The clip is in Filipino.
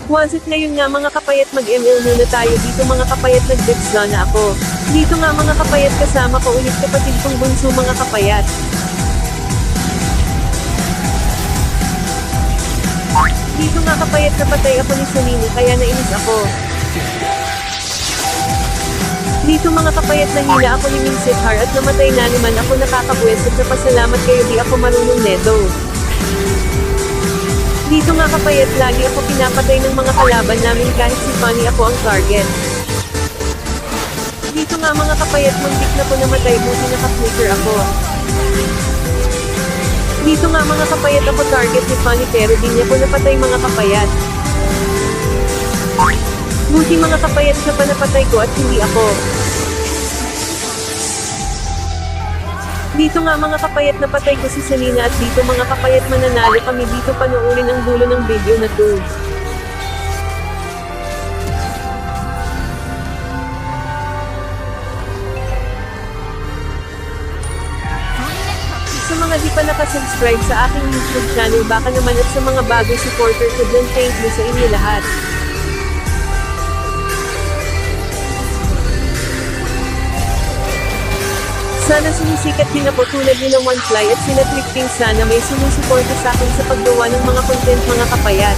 Wasit ngayon nga mga kapayat mag-ML muna tayo dito mga kapayat, nag-debs na ako. Dito nga mga kapayat, kasama ko ulit kapatid kong bunso mga kapayat. Dito nga kapayat, napatay ako ni Sunini kaya nainis ako. Dito mga kapayat, nahila ako ni Minsethar at namatay na naman ako, nakakabuwes at napasalamat kayo, di ako marunong neto. Dito nga kapayat, lagi ako pinapatay ng mga kalaban namin kahit si Fanny ako ang target. Dito nga mga kapayat, muntik na ko namatay, buti naka-flicker ako. Dito nga mga kapayat, ako target ni Fanny pero di niya ko napatay mga kapayat. Buti mga kapayat, siya pa napatay ko at hindi ako. Dito nga mga kapayat, napatay ko si Selena at dito mga kapayat, mananalo kami dito, panoorin ang dulo ng video na to. Sa mga di pa nakasubscribe sa aking YouTube channel, baka naman, at sa mga bagong supporter ko dyan, thank you sa inyo lahat. Sana sumisikat din ako tulad ni na One Fly at sina Tripting, sana may sumusuporta sa akin sa paggawa ng mga content mga kapayat.